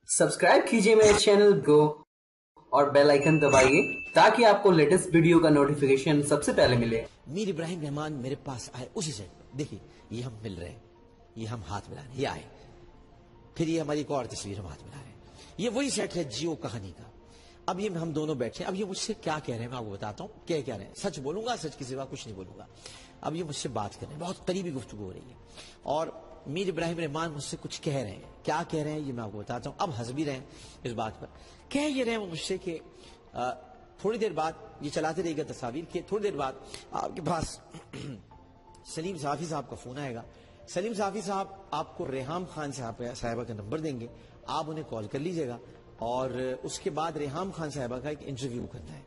Subscribe कीजिए मेरे channel go और बेल आइकन दबाइए ताकि आपको लेटेस्ट वीडियो का नोटिफिकेशन सबसे पहले मिले। मीर इब्राहिम रहमान मेरे पास आए उसी सेट पे, देखिए ये हम मिल रहे हैं, ये हम हाथ मिला रहे हैं, ये आए, फिर ये हमारी एक और तस्वीर हम हाथ मिला रहे हैं। ये वही सेट है जियो कहानी का। अब ये हम दोनों बैठे, अब ये मुझसे क्या कह रहे हैं मैं आपको बताता हूँ। क्या कह रहे हैं, सच बोलूंगा, सच के सिवा कुछ नहीं बोलूंगा। अब ये मुझसे बात कर रहे हैं, बहुत करीबी गुफ्तगू हो रही है और मीर इब्राहिम रहमान मुझसे कुछ कह रहे हैं। क्या कह रहे हैं ये मैं आपको बताता हूँ। अब हंस भी रहे हैं इस बात पर। कह ये रहे हैं वो मुझसे कि थोड़ी देर बाद ये चलाते रहेगा तस्वीर के, थोड़ी देर बाद आपके पास सलीम साफी साहब का फोन आएगा। सलीम साफी साहब आपको रेहाम खान साहिबा का नंबर देंगे, आप उन्हें कॉल कर लीजिएगा और उसके बाद रेहाम खान साहिबा का एक इंटरव्यू करना है।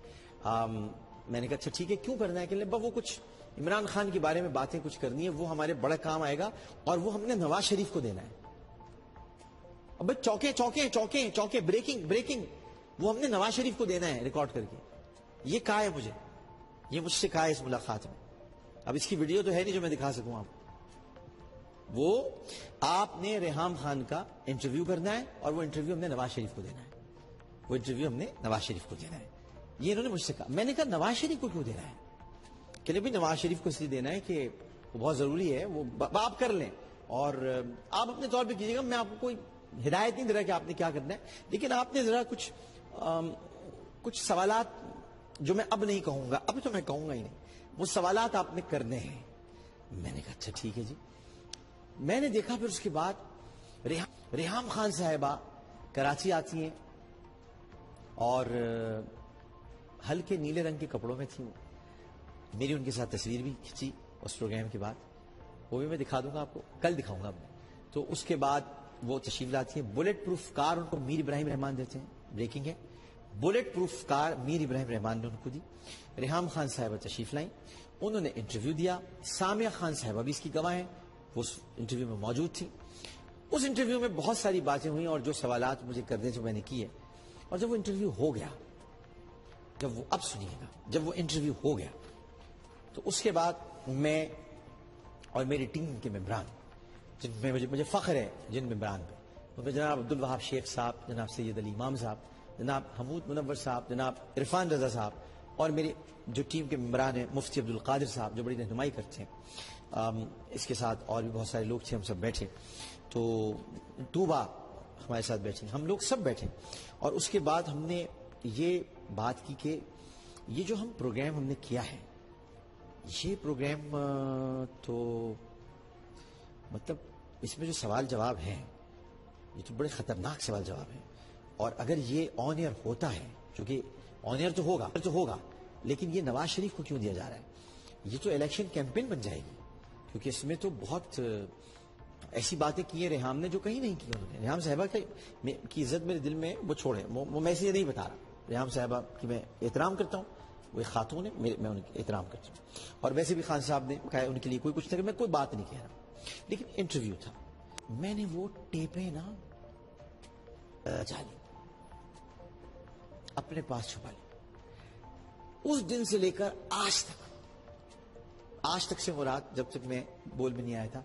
मैंने कहा अच्छा ठीक है, क्यों करना है? कि वो कुछ इमरान खान के बारे में बातें कुछ करनी है, वो हमारे बड़ा काम आएगा और वो हमने नवाज शरीफ को देना है। अब चौके चौके चौके चौके, ब्रेकिंग ब्रेकिंग, वो हमने नवाज शरीफ को देना है रिकॉर्ड करके। ये कहा है मुझे, ये मुझसे कहा है इस मुलाकात में। अब इसकी वीडियो तो है नहीं जो मैं दिखा सकूं आपको। वो आपने रेहाम खान का इंटरव्यू करना है और वो इंटरव्यू हमने नवाज शरीफ को देना है। वो इंटरव्यू हमने नवाज शरीफ को देना है, ये इन्होंने मुझसे कहा। मैंने कहा नवाज शरीफ को क्यों देना है? कि भी नवाज शरीफ को इसलिए देना है कि वो बहुत जरूरी है, वो आप कर लें और आप अपने तौर पे कीजिएगा। मैं आपको कोई हिदायत नहीं दे रहा कि आपने क्या करना है, लेकिन आपने जरा कुछ सवालात जो मैं अब नहीं कहूंगा, अब तो मैं कहूंगा ही नहीं, वो सवालात आपने करने हैं। मैंने कहा अच्छा ठीक है जी। मैंने देखा फिर उसके बाद रेहाम खान साहिबा कराची आती हैं और हल्के नीले रंग के कपड़ों में थी वो। मेरी उनके साथ तस्वीर भी खींची उस प्रोग्राम के बाद, वो भी मैं दिखा दूंगा आपको, कल दिखाऊंगा मैं। तो उसके बाद वो तशरीफ लाती है। बुलेट प्रूफ कार उनको मीर इब्राहिम रहमान देते हैं, ब्रेकिंग है। Bullet proof car Mir Ibrahim Rahman ने उनको दी। रेहाम खान साहिबा तशरीफ लाई, उन्होंने इंटरव्यू दिया। सामिया खान साहिबा भी इसकी गवाह है, वो उस इंटरव्यू में मौजूद थी। उस इंटरव्यू में बहुत सारी बातें हुई और जो सवालात मुझे करने जो मैंने किए, और जब वो इंटरव्यू हो गया, जब वो, अब सुनिएगा, जब वो इंटरव्यू हो गया तो उसके बाद मैं और मेरी टीम के मेंबरान, जिनमें मुझे फख्र है जिन मेंबरान पे, उनमें जनाब अब्दुल वहाब शेख साहब, जनाब सैयद अली इमाम साहब, जनाब हमूद मुनव्वर साहब, जनाब इरफान रजा साहब और मेरे जो टीम के मेंबरान हैं मुफ्ती अब्दुल कादिर साहब जो बड़ी रहनुमाई करते हैं। इसके साथ और भी बहुत सारे लोग थे, हम सब बैठे। तो तूबा हमारे साथ बैठे, हम लोग सब बैठे और उसके बाद हमने ये बात की कि ये जो हम प्रोग्राम हमने किया है, ये प्रोग्राम तो मतलब इसमें जो सवाल जवाब हैं ये तो बड़े खतरनाक सवाल जवाब हैं। और अगर ये ऑन एयर होता है, क्योंकि ऑन एयर तो होगा, लेकिन ये नवाज शरीफ को क्यों दिया जा रहा है? ये तो इलेक्शन कैंपेन बन जाएगी, क्योंकि इसमें तो बहुत ऐसी बातें की है रेहाम ने जो कहीं नहीं की उन्होंने। रेहाम साहिबा की इज्जत मेरे दिल में वो छोड़े, वो मैं इसे नहीं बता रहा। रेहाम साहिबा की मैं एहतराम करता हूँ, वो एक खातून है, मैं उनका एहतराम करता हूँ। और वैसे भी खान साहब ने कहा उनके लिए कोई कुछ नहीं, मैं कोई बात नहीं कह रहा, लेकिन इंटरव्यू था। मैंने वो टेपें ना जाली अपने पास छुपा ली। उस दिन से लेकर आज तक से मुराद, जब तक मैं बोल में नहीं आया था,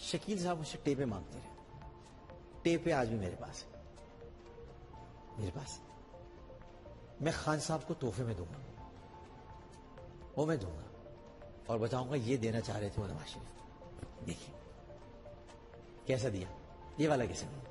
शकील साहब मुझसे टेपें मांगते रहे। टेपें आज भी मेरे पास है, मेरे पास। मैं खान साहब को तोहफे में दूंगा, वो मैं दूंगा और बताऊंगा ये देना चाह रहे थे वो नवाज शरीफ। देखिए कैसा दिया, ये वाला कैसा दिया।